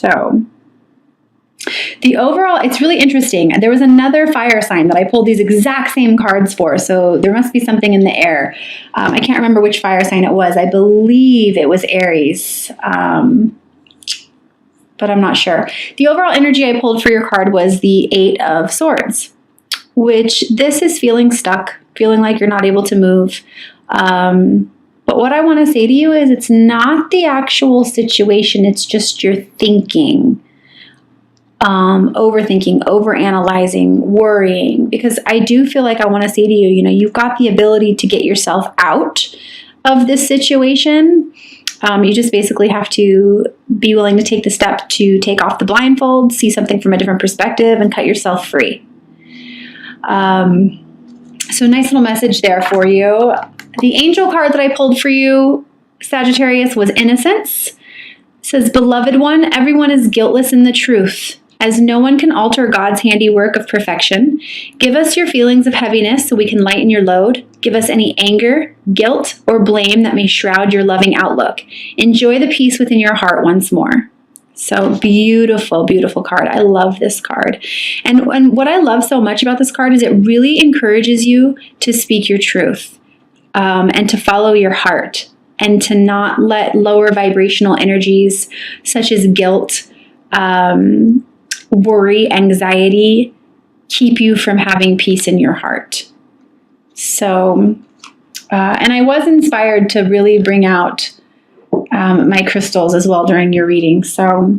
So the overall, it's really interesting. There was another fire sign that I pulled these exact same cards for, so there must be something in the air. I can't remember which fire sign it was. I believe it was Aries, but I'm not sure. The overall energy I pulled for your card was the 8 of Swords, which this is feeling stuck, feeling like you're not able to move. But what I want to say to you is it's not the actual situation, it's just your thinking. Overthinking, overanalyzing, worrying, because I do feel like I want to say to you, you've got the ability to get yourself out of this situation. You just basically have to be willing to take the step to take off the blindfold, see something from a different perspective, and cut yourself free. So nice little message there for you. The angel card that I pulled for you, Sagittarius, was Innocence. It says, Beloved one, everyone is guiltless in the truth. As no one can alter God's handiwork of perfection, give us your feelings of heaviness so we can lighten your load. Give us any anger, guilt, or blame that may shroud your loving outlook. Enjoy the peace within your heart once more. So beautiful, beautiful card. I love this card. And what I love so much about this card is it really encourages you to speak your truth and to follow your heart and to not let lower vibrational energies such as guilt, worry, anxiety, keep you from having peace in your heart. So, and I was inspired to really bring out my crystals as well during your reading. So,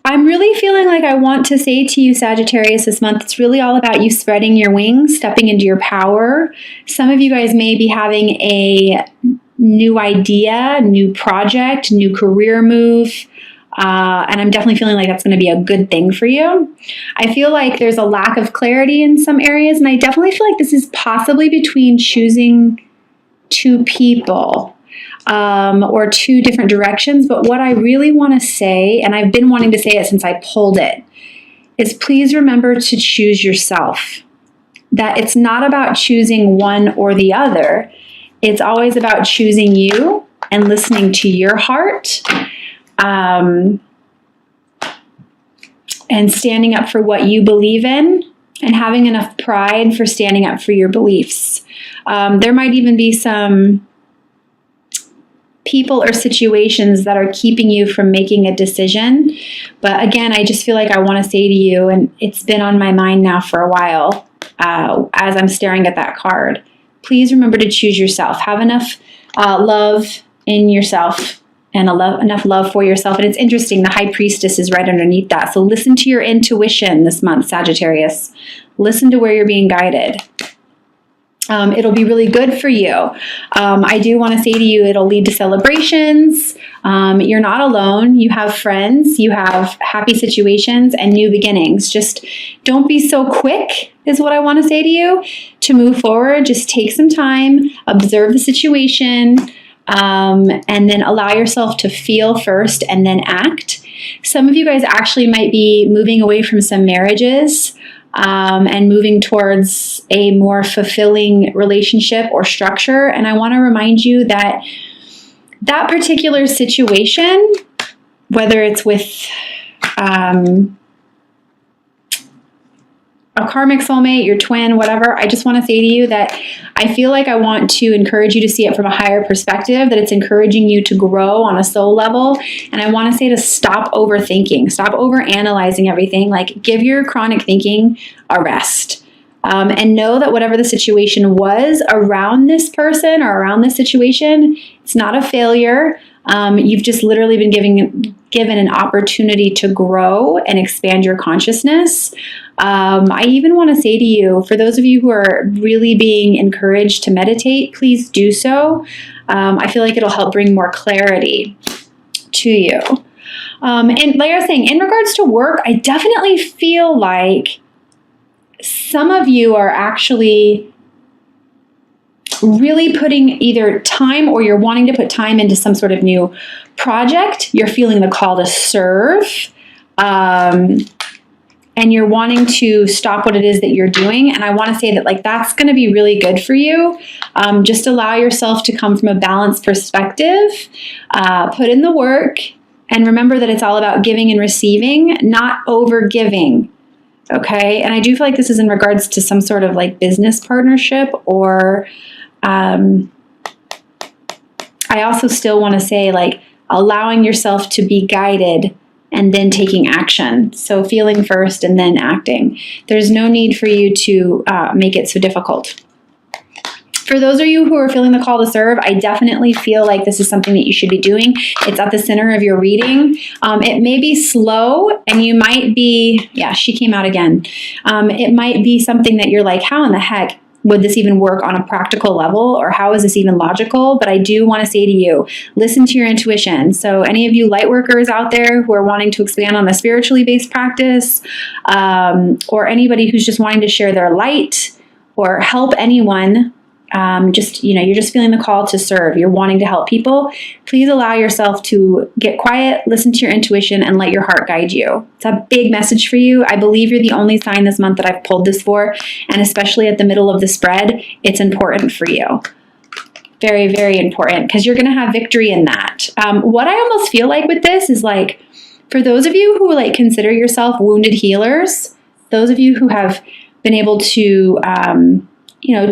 I'm really feeling like I want to say to you, Sagittarius, this month, it's really all about you spreading your wings, stepping into your power. Some of you guys may be having a new idea, new project, new career move. And I'm definitely feeling like that's going to be a good thing for you. I feel like there's a lack of clarity in some areas, and I definitely feel like this is possibly between choosing two people or two different directions. But what I really want to say, and I've been wanting to say it since I pulled it, is please remember to choose yourself. That it's not about choosing one or the other. It's always about choosing you and listening to your heart, and standing up for what you believe in and having enough pride for standing up for your beliefs. There might even be some people or situations that are keeping you from making a decision. But again, I just feel like I want to say to you, and it's been on my mind now for a while as I'm staring at that card, please remember to choose yourself. Have enough love in yourself and enough love for yourself. And it's interesting, the High Priestess is right underneath that. So listen to your intuition this month, Sagittarius. Listen to where you're being guided. It'll be really good for you. I do want to say to you, it'll lead to celebrations. You're not alone. You have friends. You have happy situations and new beginnings. Just don't be so quick is what I want to say to you to move forward. Just take some time, observe the situation, and then allow yourself to feel first and then act. Some of you guys actually might be moving away from some marriages and moving towards a more fulfilling relationship or structure. And I want to remind you that that particular situation, whether it's with a karmic soulmate, your twin, whatever, I just want to say to you that I feel like I want to encourage you to see it from a higher perspective, that it's encouraging you to grow on a soul level. And I want to say to stop overthinking, stop overanalyzing everything. Like, give your chronic thinking a rest. And know that whatever the situation was around this person or around this situation, it's not a failure. You've just literally been given an opportunity to grow and expand your consciousness. I even want to say to you, for those of you who are really being encouraged to meditate, please do so. I feel like it'll help bring more clarity to you. And like I was saying, in regards to work, I definitely feel like some of you are actually really putting either time, or you're wanting to put time into some sort of new project. You're feeling the call to serve. And and you're wanting to stop what it is that you're doing. And I want to say that like that's going to be really good for you. Just allow yourself to come from a balanced perspective, put in the work, and remember that it's all about giving and receiving, not over giving. Okay. And I do feel like this is in regards to some sort of like business partnership, or I also still want to say like allowing yourself to be guided and then taking action. So feeling first and then acting. There's no need for you to make it so difficult. For those of you who are feeling the call to serve, I definitely feel like this is something that you should be doing. It's at the center of your reading. It may be slow, and you might be, yeah, she came out again. It might be something that you're like, how in the heck would this even work on a practical level, or how is this even logical? But I do want to say to you, listen to your intuition. So any of you light workers out there who are wanting to expand on a spiritually based practice, or anybody who's just wanting to share their light or help anyone, you're just feeling the call to serve. You're wanting to help people. Please allow yourself to get quiet, listen to your intuition, and let your heart guide you. It's a big message for you. I believe you're the only sign this month that I've pulled this for, and especially at the middle of the spread, it's important for you. Very, very important, because you're going to have victory in that. What I almost feel like with this is like, for those of you who like consider yourself wounded healers, those of you who have been able to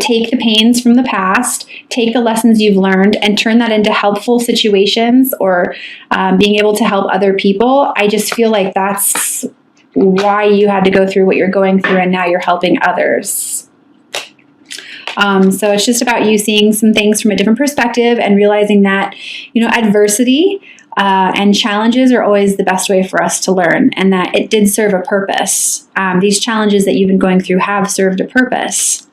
take the pains from the past, take the lessons you've learned, and turn that into helpful situations, or being able to help other people. I just feel like that's why you had to go through what you're going through, and now you're helping others. So it's just about you seeing some things from a different perspective and realizing that, adversity and challenges are always the best way for us to learn, and that it did serve a purpose. These challenges that you've been going through have served a purpose.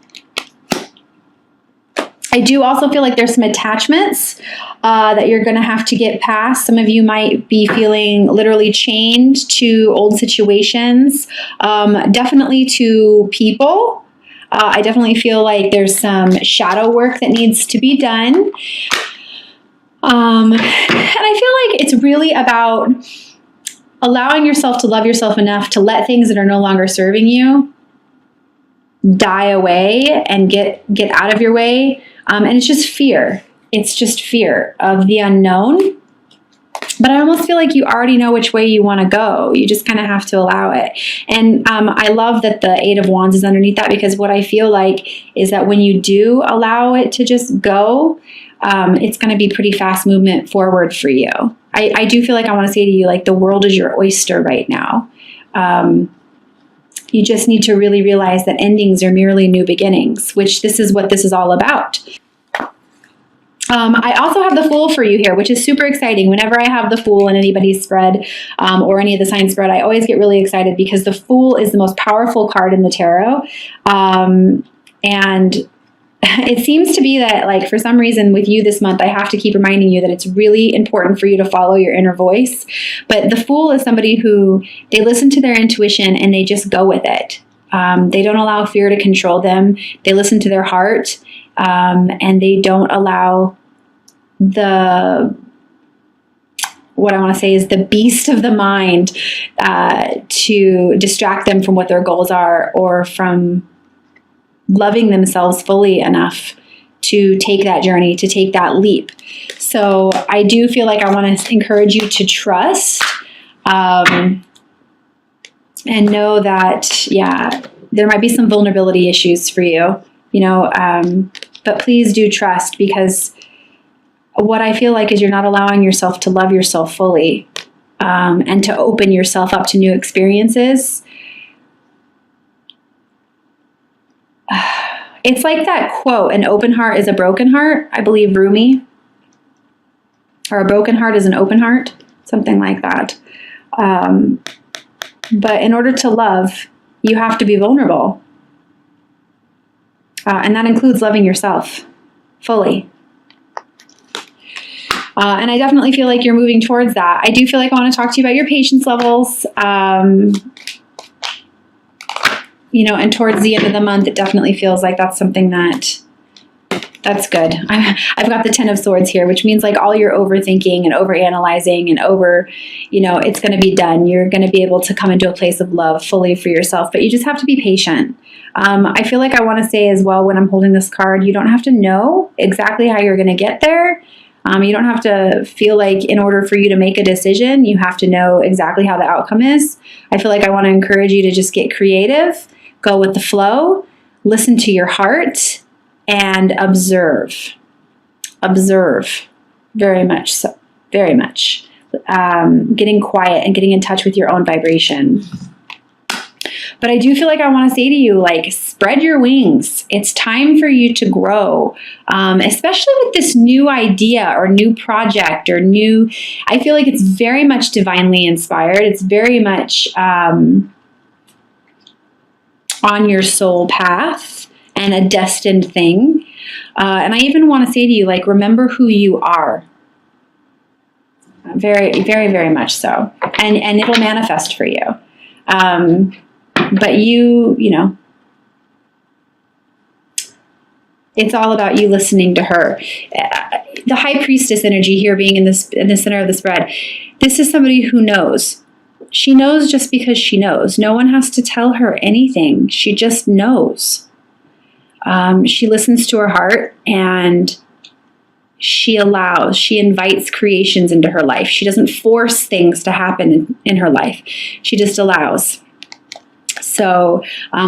I do also feel like there's some attachments that you're going to have to get past. Some of you might be feeling literally chained to old situations, definitely to people. I definitely feel like there's some shadow work that needs to be done. And I feel like it's really about allowing yourself to love yourself enough to let things that are no longer serving you die away and get out of your way. And it's just fear. It's just fear of the unknown. But I almost feel like you already know which way you want to go. You just kind of have to allow it. And I love that the Eight of Wands is underneath that, because what I feel like is that when you do allow it to just go, it's going to be pretty fast movement forward for you. I do feel like I want to say to you, like, the world is your oyster right now. You just need to really realize that endings are merely new beginnings, which this is what this is all about. I also have the Fool for you here, which is super exciting. Whenever I have the Fool in anybody's spread, or any of the sign spread, I always get really excited, because the Fool is the most powerful card in the tarot. And it seems to be that, like, for some reason with you this month, I have to keep reminding you that it's really important for you to follow your inner voice. But the Fool is somebody who, they listen to their intuition and they just go with it. They don't allow fear to control them. They listen to their heart, and they don't allow what I want to say is the beast of the mind to distract them from what their goals are, or from loving themselves fully enough to take that journey, to take that leap. So I do feel like I want to encourage you to trust, and know that, yeah, there might be some vulnerability issues for you, but please do trust, because what I feel like is you're not allowing yourself to love yourself fully, and to open yourself up to new experiences. It's like that quote, an open heart is a broken heart. I believe Rumi. Or a broken heart is an open heart. Something like that. But in order to love, you have to be vulnerable. And that includes loving yourself fully. And I definitely feel like you're moving towards that. I do feel like I want to talk to you about your patience levels. And towards the end of the month, it definitely feels like that's something that That's good. I've got the 10 of Swords here, which means like all your overthinking and overanalyzing and it's going to be done. You're going to be able to come into a place of love fully for yourself, but you just have to be patient. I feel like I want to say as well, when I'm holding this card, you don't have to know exactly how you're going to get there. You don't have to feel like in order for you to make a decision, you have to know exactly how the outcome is. I feel like I want to encourage you to just get creative, go with the flow, listen to your heart, and observe. Observe very much so, very much. Getting quiet and getting in touch with your own vibration. But I do feel like I want to say to you, like, spread your wings. It's time for you to grow, especially with this new idea or new project or I feel like it's very much divinely inspired. It's very much on your soul path and a destined thing. And I even want to say to you, like, remember who you are. Very, very, very much so. And it'll manifest for you. But it's all about you listening to her. The High Priestess energy here being in the center of the spread. This is somebody who knows. She knows just because she knows. No one has to tell her anything. She just knows. She listens to her heart and she invites creations into her life. She doesn't force things to happen in her life. She just allows. So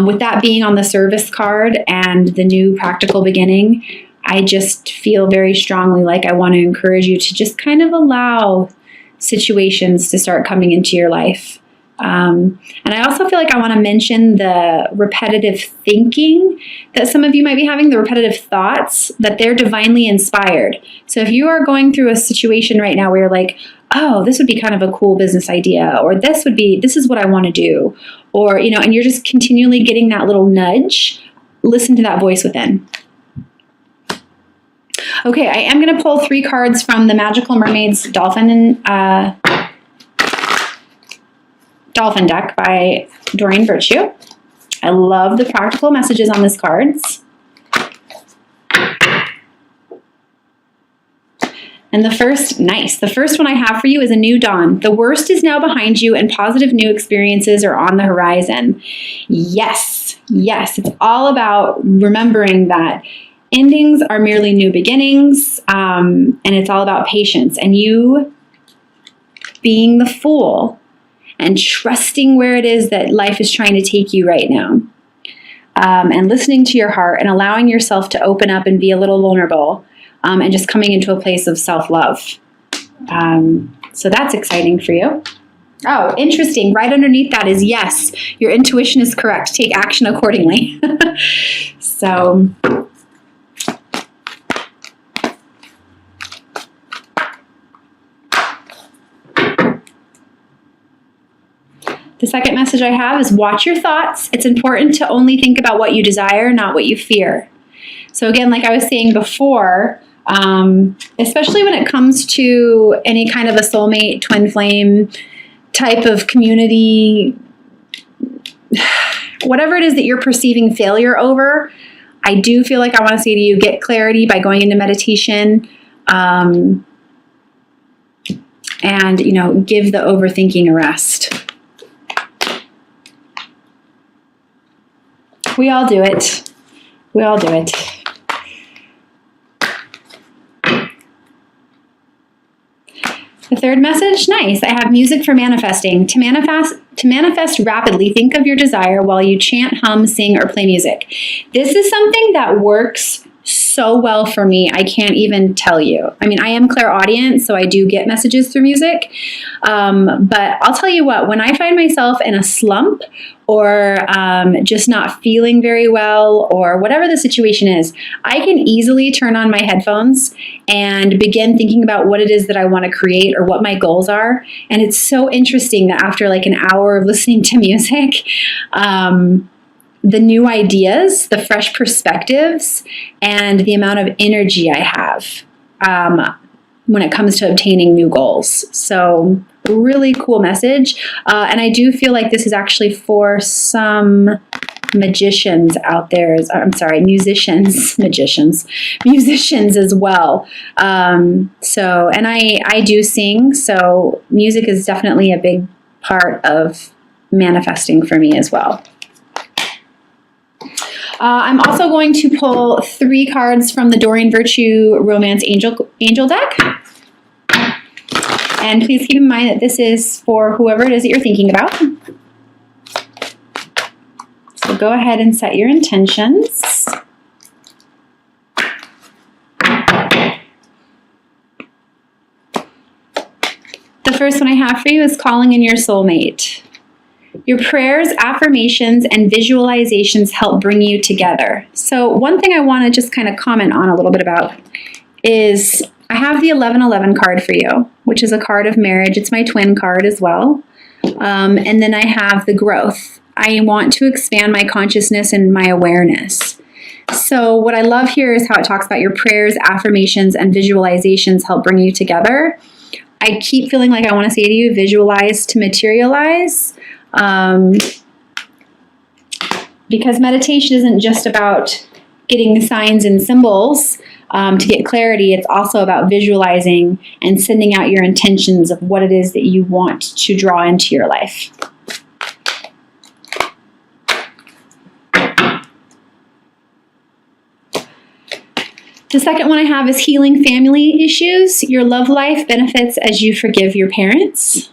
with that being on the service card and the new practical beginning, I just feel very strongly like I want to encourage you to just kind of allow situations to start coming into your life. And I also feel like I want to mention the repetitive thinking that some of you might be having, the repetitive thoughts, that they're divinely inspired. So if you are going through a situation right now where you're like, oh, this would be kind of a cool business idea, or this is what I want to do, or, and you're just continually getting that little nudge, listen to that voice within. Okay, I am going to pull 3 cards from the Magical Mermaids Dolphin deck by Doreen Virtue. I love the practical messages on these cards. And the first one I have for you is a new dawn. The worst is now behind you and positive new experiences are on the horizon. Yes, it's all about remembering that endings are merely new beginnings, and it's all about patience and you being the fool and trusting where it is that life is trying to take you right now, and listening to your heart and allowing yourself to open up and be a little vulnerable, and just coming into a place of self-love. So that's exciting for you. Oh, interesting. Right underneath that is yes, your intuition is correct. Take action accordingly. So the second message I have is watch your thoughts. It's important to only think about what you desire, not what you fear. So again, like I was saying before, especially when it comes to any kind of a soulmate, twin flame type of community, whatever it is that you're perceiving failure over, I do feel like I want to say to you, get clarity by going into meditation, and, give the overthinking a rest. We all do it. We all do it. The third message, nice. I have music for manifesting. To manifest rapidly, think of your desire while you chant, hum, sing, or play music. This is something that works so well for me. I can't even tell you. I mean, I am clairaudient, so I do get messages through music. But I'll tell you what, when I find myself in a slump or just not feeling very well or whatever the situation is, I can easily turn on my headphones and begin thinking about what it is that I want to create or what my goals are. And it's so interesting that after like an hour of listening to music, the new ideas, the fresh perspectives, and the amount of energy I have when it comes to obtaining new goals. So really cool message. And I do feel like this is actually for some magicians out there, musicians as well. And I do sing, so music is definitely a big part of manifesting for me as well. I'm also going to pull 3 cards from the Doreen Virtue Romance Angel deck. And please keep in mind that this is for whoever it is that you're thinking about. So go ahead and set your intentions. The first one I have for you is calling in your soulmate. Your prayers, affirmations, and visualizations help bring you together. So one thing I want to just kind of comment on a little bit about is I have the 1111 card for you, which is a card of marriage. It's my twin card as well. And then I have the growth. I want to expand my consciousness and my awareness. So what I love here is how it talks about your prayers, affirmations, and visualizations help bring you together. I keep feeling like I want to say to you, visualize to materialize. Because meditation isn't just about getting signs and symbols to get clarity. It's also about visualizing and sending out your intentions of what it is that you want to draw into your life. The second one I have is healing family issues. Your love life benefits as you forgive your parents.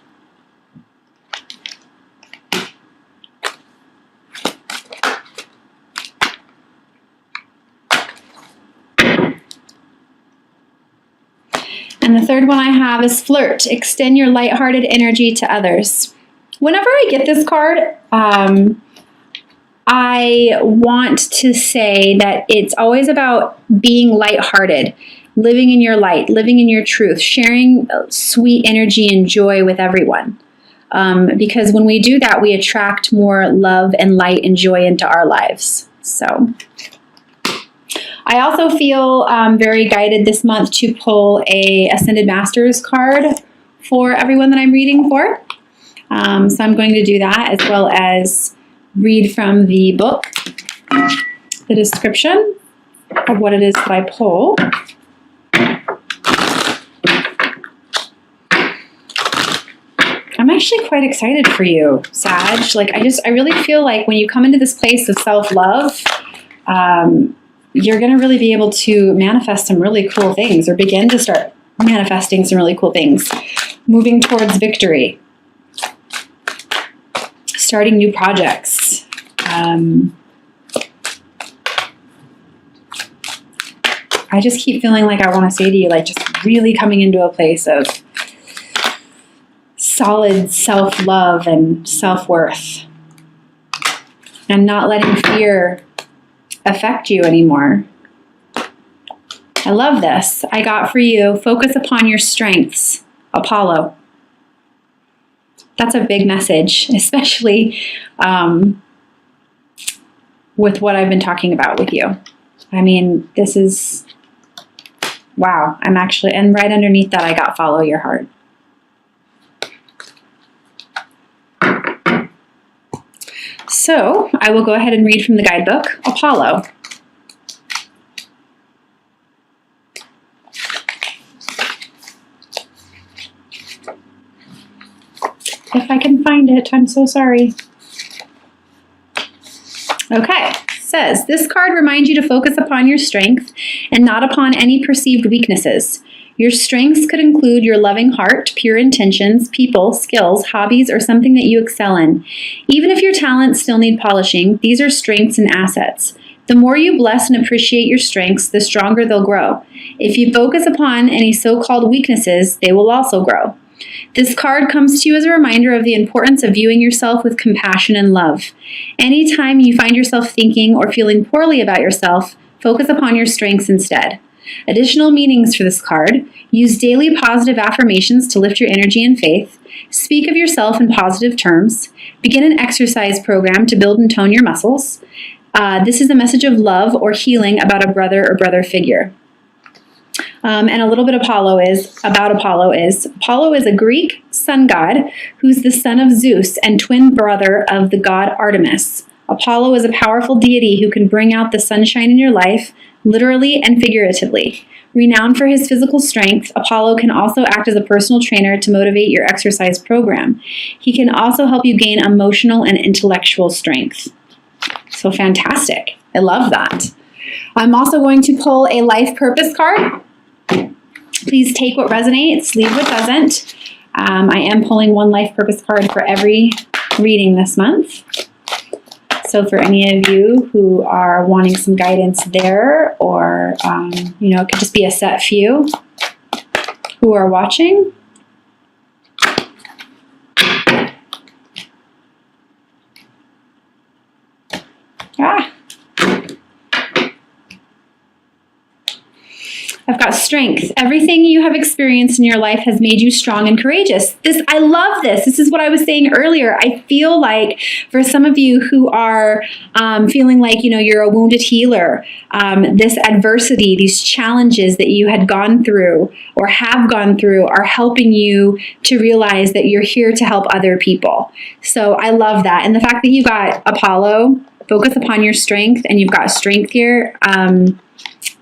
And the third one I have is flirt. Extend your lighthearted energy to others. Whenever I get this card, I want to say that it's always about being lighthearted, living in your light, living in your truth, sharing sweet energy and joy with everyone. Because when we do that, we attract more love and light and joy into our lives. So I also feel very guided this month to pull a Ascended Masters card for everyone that I'm reading for. So I'm going to do that, as well as read from the book, the description of what it is that I pull. I'm actually quite excited for you, Sag. Like, I really feel like when you come into this place of self-love, you're going to really be able to manifest some really cool things, or begin to start manifesting some really cool things. Moving towards victory. Starting new projects. I just keep feeling like I want to say to you, like, just really coming into a place of solid self-love and self-worth. And not letting fear affect you anymore. I love this. I got for you, focus upon your strengths, Apollo. That's a big message, especially with what I've been talking about with you. I mean, this is, wow. And right underneath that, I got follow your heart. So I will go ahead and read from the guidebook, Apollo. If I can find it, I'm so sorry. Okay, says, this card reminds you to focus upon your strength and not upon any perceived weaknesses. Your strengths could include your loving heart, pure intentions, people, skills, hobbies, or something that you excel in. Even if your talents still need polishing, these are strengths and assets. The more you bless and appreciate your strengths, the stronger they'll grow. If you focus upon any so-called weaknesses, they will also grow. This card comes to you as a reminder of the importance of viewing yourself with compassion and love. Anytime you find yourself thinking or feeling poorly about yourself, focus upon your strengths instead. Additional meanings for this card: use daily positive affirmations to lift your energy and faith. Speak of yourself in positive terms. Begin an exercise program to build and tone your muscles. This is a message of love or healing about a brother or brother figure. And a little bit Apollo is a Greek sun god who's the son of Zeus and twin brother of the god Artemis. Apollo is a powerful deity who can bring out the sunshine in your life, literally and figuratively. Renowned for his physical strength, Apollo can also act as a personal trainer to motivate your exercise program. He can also help you gain emotional and intellectual strength. So fantastic. I love that. I'm also going to pull a life purpose card. Please take what resonates, leave what doesn't. I am pulling one life purpose card for every reading this month. So for any of you who are wanting some guidance there, or, it could just be a set few who are watching. I've got strength. Everything you have experienced in your life has made you strong and courageous. I love this. This is what I was saying earlier. I feel like for some of you who are feeling like, you're a wounded healer, this adversity, these challenges that you had gone through or have gone through are helping you to realize that you're here to help other people. So I love that. And the fact that you got Apollo, focus upon your strength, and you've got strength here,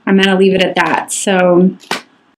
I'm going to leave it at that. So